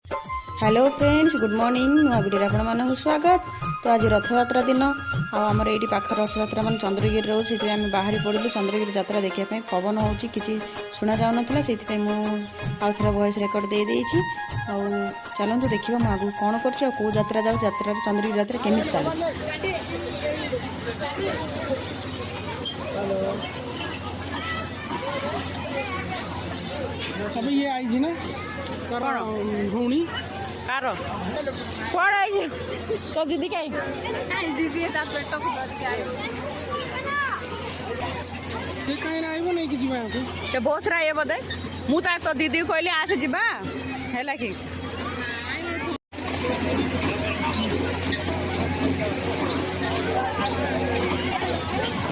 Hello friends, good morning. नुआ video आपण मानक स्वागत। तो आज रथयात्रा दिन आमर ये पाख रथयात्रा मान चंद्रगिरी रोज से आम बाहरी पड़ू चंद्रगिरी यात्रा देखापी। पवन हो कि शुणा जाऊन से आउे वॉइस रेकर्ड दे देती। चलतु देखा मुझे आगे कौन कर कौ यात्रा जाऊ यात्रा चंद्रगिरी यात्रा केमी चलती। अब ये आई ना भौणी कार कौन तो दीदी कहीं से कहीं आइब नहीं कि से बहुत रा ये बोधे मुझे तो दीदी कहली आसे जीवा है कि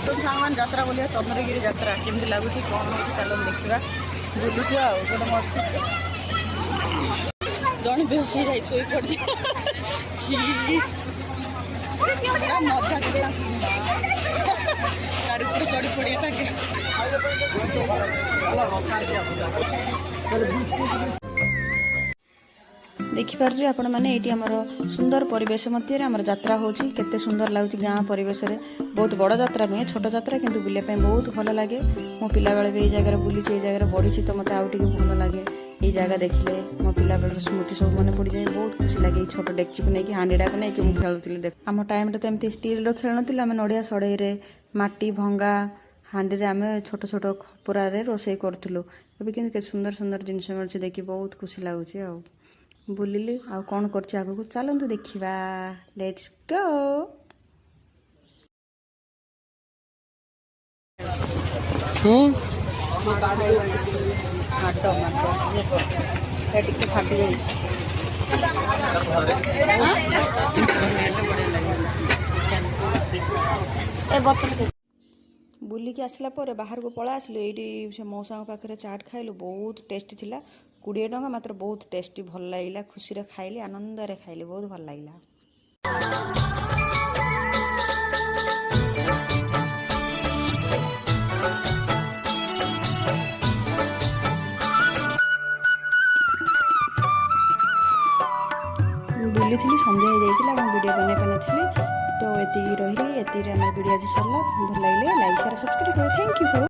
तो सामान यात्रा बोलिए चंद्रगिरी यात्रा केमती लगुच कौन हो चलो देखा बुलूँ जन बेहोश हो जाए शोई पड़ मजा तार ऊपर चढ़ी पड़े देखिपारे आपण मैंने ये आमर सुंदर परिवेश मध्य आमर यात्रा होची केते सुंदर लगुच गाँ परिवेश रे। बहुत बड़ यात्रा नुहे, छोट यात्रा किंतु बुलिया बहुत भल लगे। मो पिला बेले भी जगह बुली जगह बढ़ी तो मत आउ भल लगे। ये जगह देखिले मो पिला बेल स्मृति सब मन पड़ जाए। बहुत खुशी लगे। छोट डेक्ची को लेकिन हांडीटा को लेकिन मुझे खेलुली। देख आम टाइम तो एमती स्टील खेल ना आम नड़िया सड़े माटी भंगा हांडी रे आम छोट छोट खपरा रोषे करूँ। ଏବେ କିନ୍ତୁ କେତେ ସୁନ୍ଦର ସୁନ୍ଦର ଜିନିଷ ମିଳୁଛି ଦେଖି ବହୁତ ଖୁସି ଲାଗୁଛି। ଆଉ ବୁଲିଲି ଆଉ କ'ଣ କରୁଛି ଆଗକୁ ଚାଲନ୍ତୁ ଦେଖିବା। Let's go. ଟିକେ ଫାଟି ଯାଇଛି। बुलिकी आसला पर बाहर को पड़ा आसलु। ये से मौसा पाखे चाट खाइलु, बहुत टेस्टी थिला। 20 टंका मात्र, बहुत टेस्टी भल लगे। खुशी रे खाइली, आनंद रे खाइली, बहुत भल लगे। बुली थी संध्या हो जाता वीडियो बन पानी। तो ये रही ये वीडियो आज सरला। भल लगे लाइक शेयर सब्सक्राइब करो। Thank you.